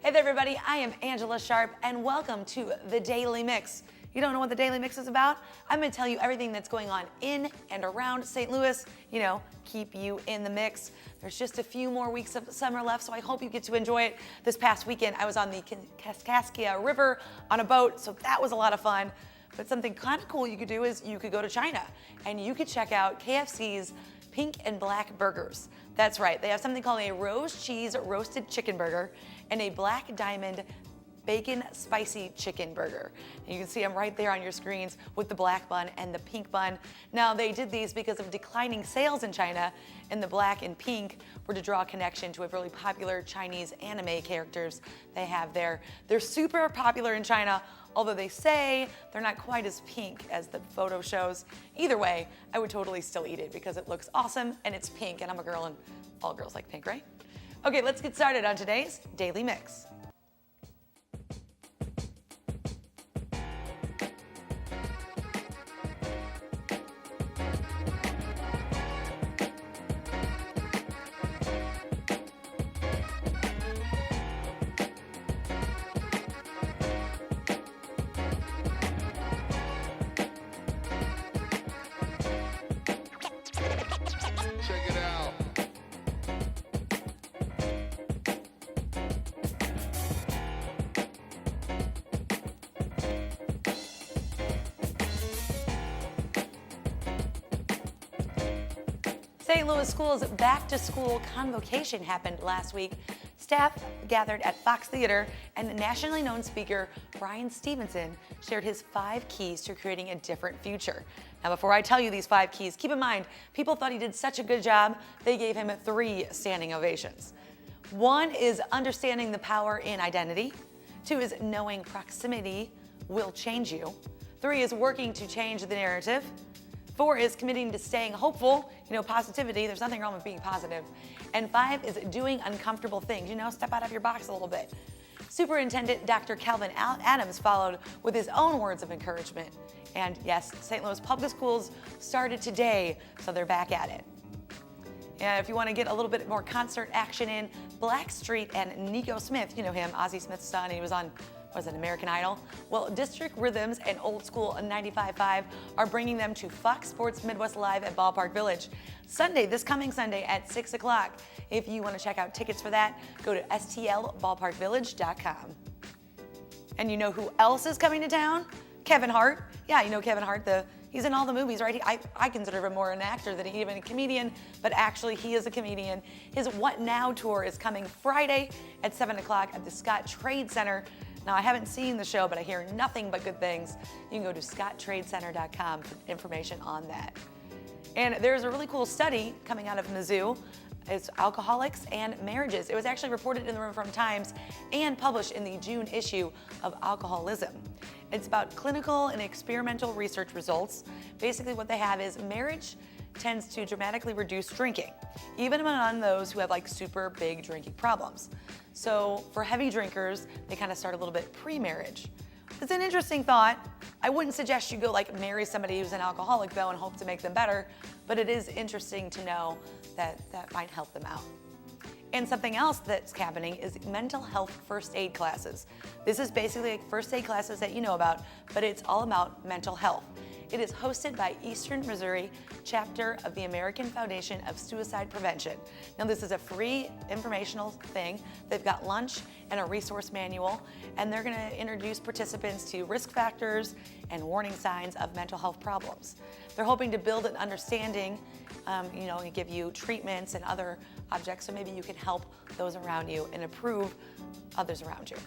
Hey there, everybody. I am Angela Sharpe, and welcome to the Daily Mix. You don't know what the Daily Mix is about? I'm going to tell you everything that's going on in and around St. Louis, keep you in the mix. There's just a few more weeks of summer left, so I hope you get to enjoy it. This past weekend, I was on the Kaskaskia River on a boat, so that was a lot of fun. But something kind of cool you could do is you could go to China, and you could check out KFC's pink and black burgers. That's right, they have something called a rose cheese roasted chicken burger and a black diamond bacon spicy chicken burger. And you can see them right there on your screens with the black bun and the pink bun. Now, they did these because of declining sales in China, and the black and pink were to draw a connection to a really popular Chinese anime characters they have there. They're super popular in China, although they say they're not quite as pink as the photo shows. Either way, I would totally still eat it because it looks awesome and it's pink, and I'm a girl and all girls like pink, right? Okay, let's get started on today's Daily Mix. Check it out. St. Louis School's back-to-school convocation happened last week. Staff gathered at Fox Theater, and nationally known speaker Brian Stevenson shared his 5 keys to creating a different future. Now, before I tell you these 5 keys, keep in mind, people thought he did such a good job, they gave him 3 standing ovations. 1 is understanding the power in identity. 2 is knowing proximity will change you. 3 is working to change the narrative. 4 is committing to staying hopeful, positivity, there's nothing wrong with being positive. And 5 is doing uncomfortable things, step out of your box a little bit. Superintendent Dr. Calvin Adams followed with his own words of encouragement. And yes, St. Louis Public Schools started today, so they're back at it. And if you want to get a little bit more concert action in, Blackstreet and Nikko Smith, you know him, Ozzie Smith's son, he was on American Idol? Well, District Rhythms and Old School 95.5 are bringing them to Fox Sports Midwest Live at Ballpark Village. This coming Sunday at 6 o'clock. If you want to check out tickets for that, go to stlballparkvillage.com. And you know who else is coming to town? Kevin Hart. Yeah, you know Kevin Hart, he's in all the movies, right? I consider him more an actor than even a comedian, but actually he is a comedian. His What Now tour is coming Friday at 7 o'clock at the Scott Trade Center. Now, I haven't seen the show, but I hear nothing but good things. You can go to scotttradecenter.com for information on that. And there's a really cool study coming out of Mizzou. It's alcoholics and marriages. It was actually reported in the Riverfront Times and published in the June issue of Alcoholism. It's about clinical and experimental research results. Basically, what they have is marriage tends to dramatically reduce drinking, even among those who have super big drinking problems. So for heavy drinkers, they kind of start a little bit pre-marriage. It's an interesting thought. I wouldn't suggest you go marry somebody who's an alcoholic though and hope to make them better, but it is interesting to know that that might help them out. And something else that's happening is mental health first aid classes. This is basically first aid classes that you know about, but it's all about mental health. It is hosted by Eastern Missouri chapter of the American Foundation of Suicide Prevention. Now, this is a free informational thing. They've got lunch and a resource manual, and they're going to introduce participants to risk factors and warning signs of mental health problems. They're hoping to build an understanding, and give you treatments and other objects so maybe you can help those around you and improve others around you.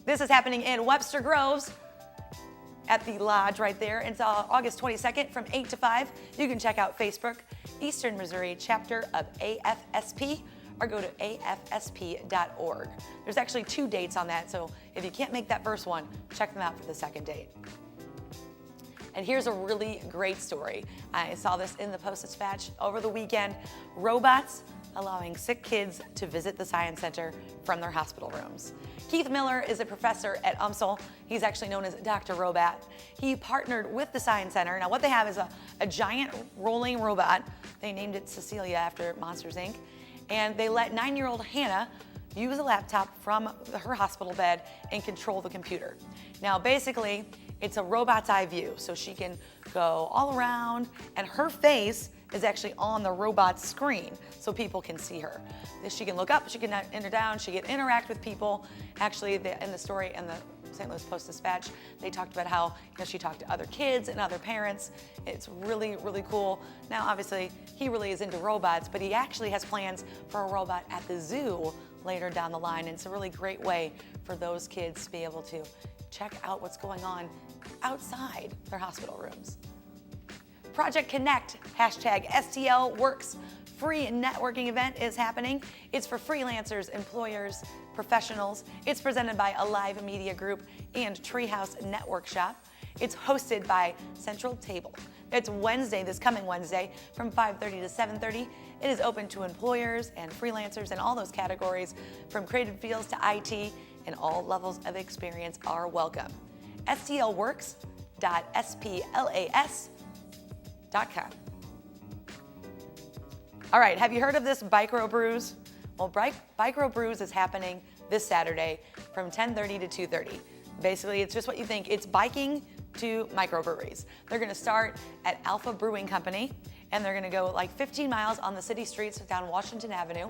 This is happening in Webster Groves at the Lodge right there. It's August 22nd from 8 to 5. You can check out Facebook, Eastern Missouri chapter of AFSP, or go to afsp.org. There's actually 2 dates on that, so if you can't make that first one, check them out for the second date. And here's a really great story. I saw this in the Post-Dispatch over the weekend. Robots allowing sick kids to visit the Science Center from their hospital rooms. Keith Miller is a professor at UMSL. He's actually known as Dr. Robot. He partnered with the Science Center. Now what they have is a giant rolling robot. They named it Cecilia after Monsters, Inc. And they let 9-year-old Hannah use a laptop from her hospital bed and control the computer. Now, basically, it's a robot's eye view, so she can go all around, and her face is actually on the robot's screen, so people can see her. She can look up, she can enter down, she can interact with people. Actually, in the story in the St. Louis Post-Dispatch, they talked about how she talked to other kids and other parents. It's really, really cool. Now, obviously, he really is into robots, but he actually has plans for a robot at the zoo later down the line, and it's a really great way for those kids to be able to check out what's going on outside their hospital rooms. Project Conect, hashtag STL Works, free networking event is happening. It's for freelancers, employers, professionals. It's presented by Alive Media Group and Treehouse Network Shop. It's hosted by Central Table. It's Wednesday, this coming Wednesday, from 5:30 to 7:30. It is open to employers and freelancers in all those categories, from creative fields to IT, and all levels of experience are welcome. stlworks.splas.com. All right, have you heard of this Bicrobrews? Well, Bicrobrews is happening this Saturday from 10:30 to 2:30. Basically, it's just what you think. It's biking to microbreweries. They're gonna start at Alpha Brewing Company, and they're gonna go like 15 miles on the city streets down Washington Avenue.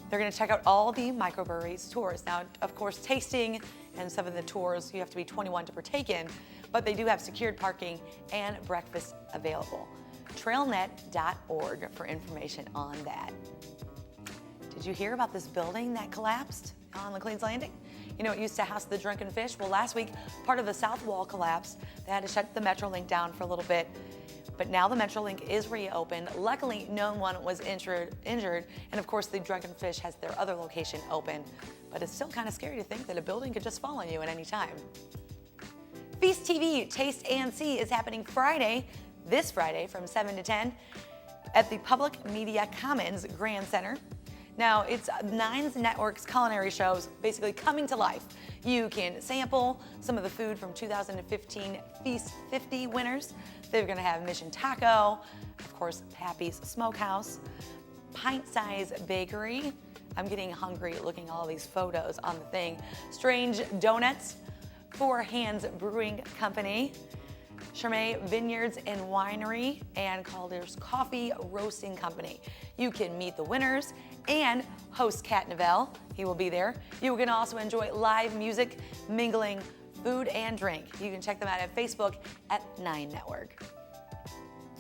They're gonna check out all the microbreweries tours. Now, of course, tasting and some of the tours, you have to be 21 to partake in, but they do have secured parking and breakfast available. Trailnet.org for information on that. Did you hear about this building that collapsed on Laclean's Landing? You know, it used to house the Drunken Fish. Well, last week, part of the south wall collapsed. They had to shut the Metrolink down for a little bit, but now the Metrolink is reopened. Luckily, no one was injured, and of course, the Drunken Fish has their other location open, but it's still kind of scary to think that a building could just fall on you at any time. Feast TV Taste and See is happening this Friday from 7 to 10 at the Public Media Commons Grand Center. Now, it's Nines Network's culinary shows basically coming to life. You can sample some of the food from 2015 Feast 50 winners. They're gonna have Mission Taco, of course, Pappy's Smokehouse, Pint Size Bakery. I'm getting hungry looking at all these photos on the thing. Strange Donuts, Four Hands Brewing Company, Sharpe Vineyards and Winery, and Calder's Coffee Roasting Company. You can meet the winners and host Cat Novell. He will be there. You can also enjoy live music, mingling, food, and drink. You can check them out at Facebook at 9 Network.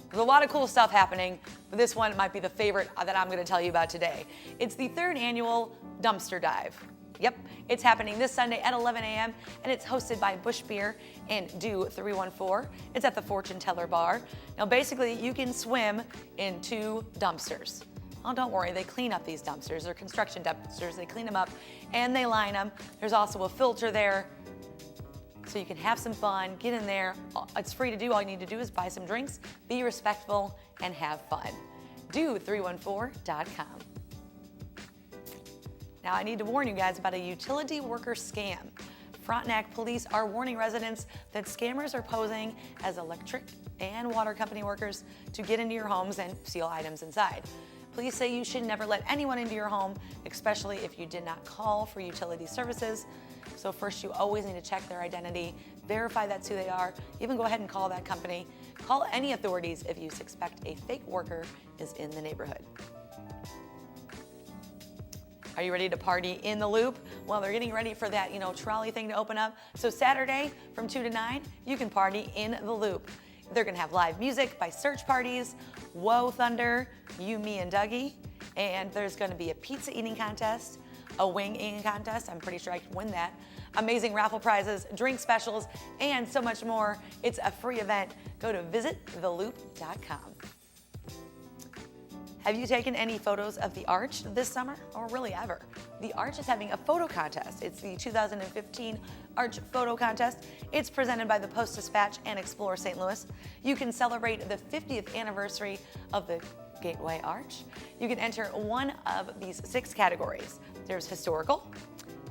There's a lot of cool stuff happening, but this one might be the favorite that I'm going to tell you about today. It's the 3rd annual Dumpster Dive. Yep, it's happening this Sunday at 11 a.m. and it's hosted by Bush Beer and Do 314. It's at the Fortune Teller Bar. Now, basically, you can swim in 2 dumpsters. Oh, don't worry, they clean up these dumpsters. They're construction dumpsters. They clean them up and they line them. There's also a filter there, so you can have some fun, get in there. It's free to do. All you need to do is buy some drinks, be respectful, and have fun. Do314.com. Now, I need to warn you guys about a utility worker scam. Frontenac police are warning residents that scammers are posing as electric and water company workers to get into your homes and steal items inside. Police say you should never let anyone into your home, especially if you did not call for utility services. So first, you always need to check their identity, verify that's who they are, even go ahead and call that company. Call any authorities if you suspect a fake worker is in the neighborhood. Are you ready to party in the Loop? Well, they're getting ready for that, trolley thing to open up. So Saturday from 2 to 9, you can party in the Loop. They're gonna have live music by Search Parties, Whoa Thunder, You, Me, and Dougie. And there's gonna be a pizza eating contest, a wing eating contest. I'm pretty sure I can win that. Amazing raffle prizes, drink specials, and so much more. It's a free event. Go to visittheloop.com. Have you taken any photos of the Arch this summer, or really ever? The Arch is having a photo contest. It's the 2015 Arch Photo Contest. It's presented by the Post-Dispatch and Explore St. Louis. You can celebrate the 50th anniversary of the Gateway Arch. You can enter one of these 6 categories. There's historical,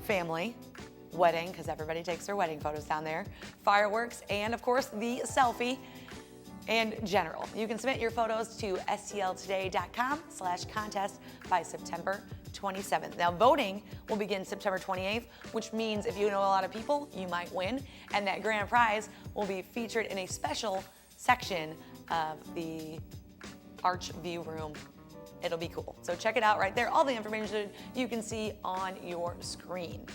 family, wedding, because everybody takes their wedding photos down there, fireworks, and of course the selfie, and general. You can submit your photos to stltoday.com/contest by September 20th. 27th. Now, voting will begin September 28th, which means if you know a lot of people, you might win. And that grand prize will be featured in a special section of the Arch View Room. It'll be cool. So check it out right there. All the information you can see on your screen.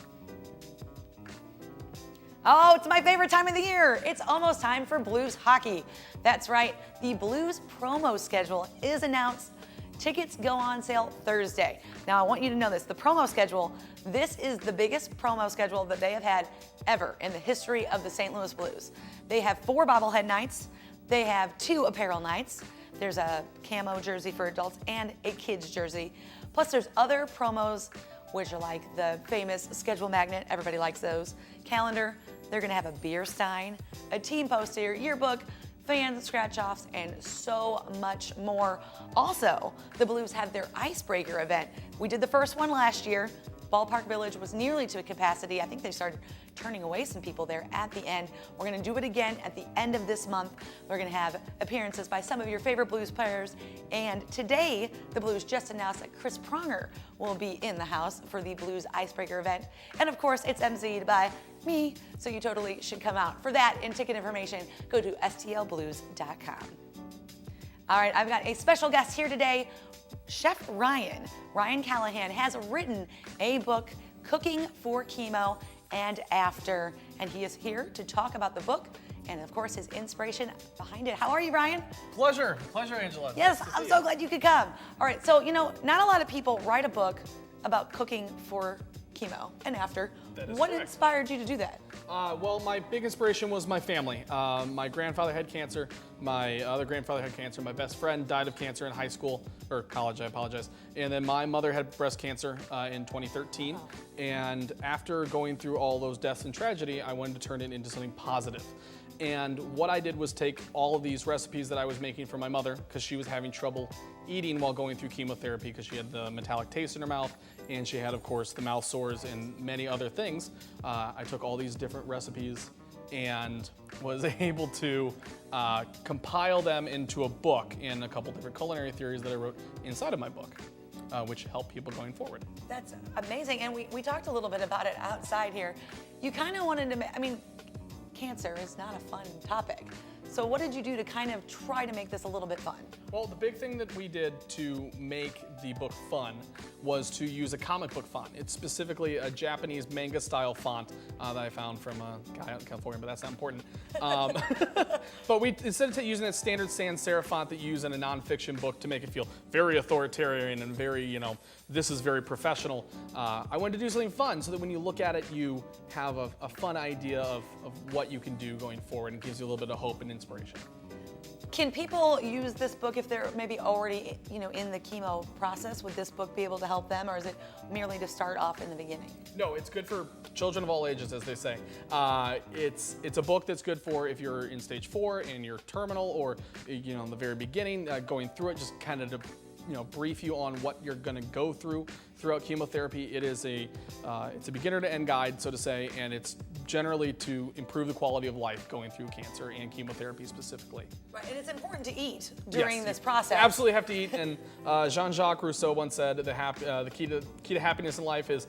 Oh, it's my favorite time of the year. It's almost time for Blues hockey. That's right, the Blues promo schedule is announced. Tickets go on sale Thursday. Now, I want you to know this, the promo schedule, this is the biggest promo schedule that they have had ever in the history of the St. Louis Blues. They have 4 bobblehead nights. They have 2 apparel nights. There's a camo jersey for adults and a kids jersey. Plus, there's other promos, which are like the famous schedule magnet, everybody likes those, calendar. They're gonna have a beer stein, a team poster, yearbook, fan scratch-offs, and so much more. Also, the Blues have their icebreaker event. We did the first one last year. Ballpark Village was nearly to capacity. I think they started turning away some people there at the end. We're gonna do it again at the end of this month. We're gonna have appearances by some of your favorite Blues players. And today, the Blues just announced that Chris Pronger will be in the house for the Blues Icebreaker event. And of course, it's emceed by me, so you totally should come out. For that and ticket information, go to stlblues.com. All right, I've got a special guest here today. Chef Ryan Callahan has written a book, Cooking for Chemo and After, and he is here to talk about the book and, of course, his inspiration behind it. How are you, Ryan? Pleasure, Angela. Yes, I'm so glad you could come. All right, so, not a lot of people write a book about cooking for chemo and after. What correct. inspired you to do that? Well, my big inspiration was my family. My grandfather had cancer. My other grandfather had cancer. My best friend died of cancer in high school, or college, I apologize. And then my mother had breast cancer in 2013. Oh. And after going through all those deaths and tragedy, I wanted to turn it into something positive. And what I did was take all of these recipes that I was making for my mother, because she was having trouble eating while going through chemotherapy because she had the metallic taste in her mouth, and she had, of course, the mouth sores and many other things. I took all these different recipes and was able to compile them into a book and a couple different culinary theories that I wrote inside of my book, which help people going forward. That's amazing, and we talked a little bit about it outside here. You kind of wanted to, cancer is not a fun topic. So what did you do to kind of try to make this a little bit fun? Well, the big thing that we did to make the book fun was to use a comic book font. It's specifically a Japanese manga style font that I found from a guy out in California, but that's not important. But instead of using that standard sans serif font that you use in a nonfiction book to make it feel very authoritarian and very, this is very professional, I wanted to do something fun so that when you look at it, you have a fun idea of what you can do going forward, and gives you a little bit of hope and inspiration. Can people use this book if they're maybe already, in the chemo process? Would this book be able to help them, or is it merely to start off in the beginning? No, it's good for children of all ages, as they say. It's a book that's good for if you're in stage 4 and you're terminal, or in the very beginning, going through it, just kind of to brief you on what you're going to go throughout chemotherapy. It's a beginner to end guide, so to say, and it's generally to improve the quality of life going through cancer and chemotherapy specifically. Right, and it's important to eat during this process. You absolutely have to eat, and Jean-Jacques Rousseau once said the key to happiness in life is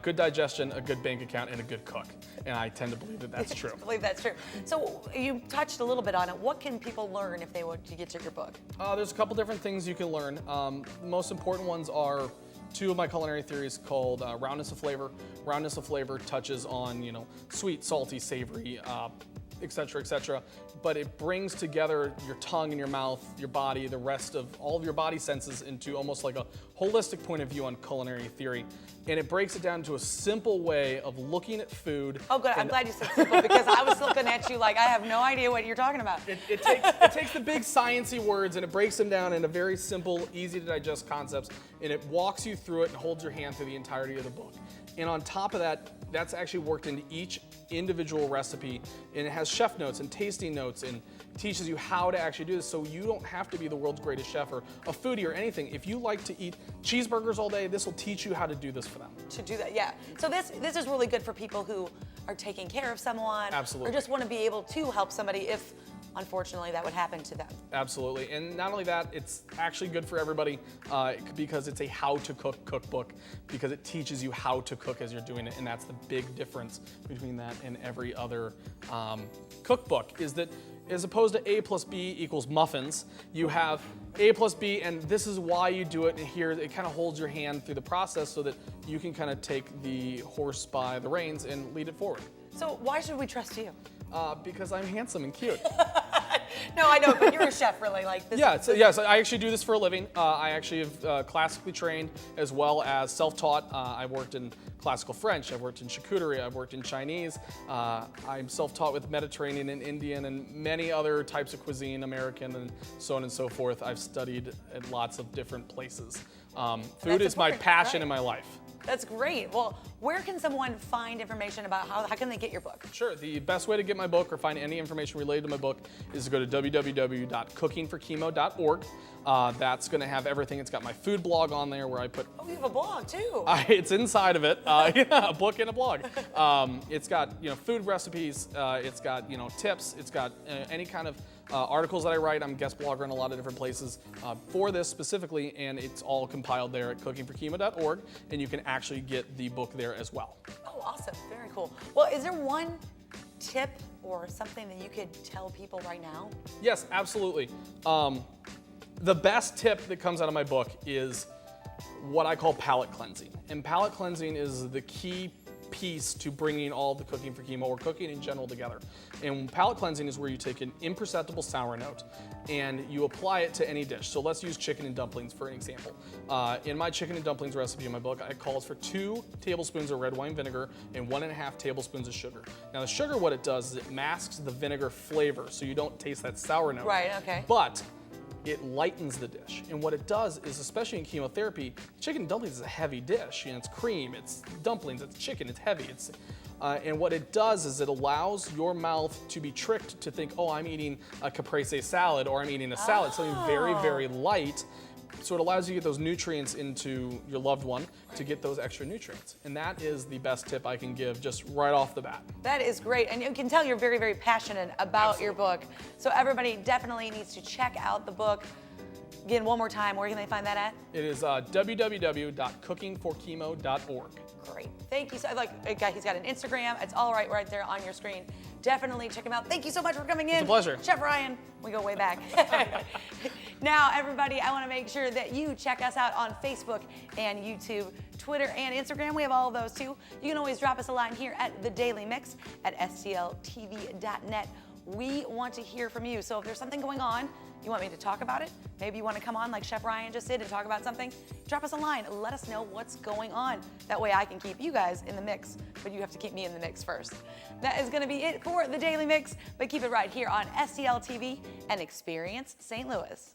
good digestion, a good bank account, and a good cook. And I tend to believe that that's true. I believe that's true. So you touched a little bit on it. What can people learn if they want to get to your book? There's a couple different things you can learn. The most important ones are 2 of my culinary theories called roundness of flavor. Roundness of flavor touches on, sweet, salty, savory, et cetera, but it brings together your tongue and your mouth, your body, the rest of all of your body senses into almost like a holistic point of view on culinary theory. And it breaks it down to a simple way of looking at food. Oh, good. I'm glad you said simple, because I was looking at you like I have no idea what you're talking about. It takes the big sciencey words and it breaks them down into very simple, easy to digest concepts, and it walks you through it and holds your hand through the entirety of the book. And on top of that, that's actually worked into each individual recipe, and it has chef notes and tasting notes and teaches you how to actually do this, so you don't have to be the world's greatest chef or a foodie or anything. If you like to eat cheeseburgers all day, this will teach you how to do this for them. To do that, yeah. So this is really good for people who are taking care of someone. Absolutely. Or just want to be able to help somebody if unfortunately, that would happen to them. Absolutely, and not only that, it's actually good for everybody because it's a how-to-cook cookbook, because it teaches you how to cook as you're doing it, and that's the big difference between that and every other cookbook, is that as opposed to A plus B equals muffins, you have A plus B, and this is why you do it, and here it kind of holds your hand through the process so that you can kind of take the horse by the reins and lead it forward. So why should we trust you? Because I'm handsome and cute. No, I know, but you're a chef, really. Like this. Yeah, so I actually do this for a living. I actually have classically trained as well as self-taught. I worked in classical French, I've worked in charcuterie, I've worked in Chinese. I'm self-taught with Mediterranean and Indian and many other types of cuisine, American and so on and so forth. I've studied at lots of different places. Food is my passion in my life. That's great. Well, where can someone find information about how can they get your book? Sure. The best way to get my book or find any information related to my book is to go to www.cookingforchemo.org. That's going to have everything. It's got my food blog on there where I put... Oh, you have a blog too. It's inside of it. Yeah, a book and a blog. It's got food recipes. It's got tips. It's got any kind of articles that I write. I'm a guest blogger in a lot of different places for this specifically, and it's all compiled there at cookingforchemo.org, and you can actually get the book there as well. Oh, awesome. Very cool. Well, is there one tip or something that you could tell people right now? Yes, absolutely. The best tip that comes out of my book is what I call palate cleansing. And palate cleansing is the key piece to bringing all the cooking for chemo or cooking in general together. And palate cleansing is where you take an imperceptible sour note and you apply it to any dish. So let's use chicken and dumplings for an example. In my chicken and dumplings recipe in my book, it calls for 2 tablespoons of red wine vinegar and 1.5 tablespoons of sugar. Now the sugar, what it does is it masks the vinegar flavor so you don't taste that sour note. Right, okay. But it lightens the dish. And what it does is, especially in chemotherapy, chicken and dumplings is a heavy dish. It's cream, it's dumplings, it's chicken, it's heavy. And what it does is it allows your mouth to be tricked to think, oh, I'm eating a caprese salad or I'm eating a salad, something very, very light. So it allows you to get those nutrients into your loved one to get those extra nutrients. And that is the best tip I can give just right off the bat. That is great. And you can tell you're very, very passionate about your book. So everybody definitely needs to check out the book. Again, one more time, where can they find that at? It is www.cookingforchemo.org. Great. Thank you. So, he's got an Instagram. It's all right there on your screen. Definitely check him out. Thank you so much for coming in. It's a pleasure. Chef Ryan, we go way back. Now, everybody, I want to make sure that you check us out on Facebook and YouTube, Twitter, and Instagram. We have all of those too. You can always drop us a line here at The Daily Mix at stltv.net. We want to hear from you. So if there's something going on, you want me to talk about it, maybe you want to come on like Chef Ryan just did and talk about something, drop us a line. Let us know what's going on. That way I can keep you guys in the mix, but you have to keep me in the mix first. That is going to be it for The Daily Mix, but keep it right here on STL TV and Experience St. Louis.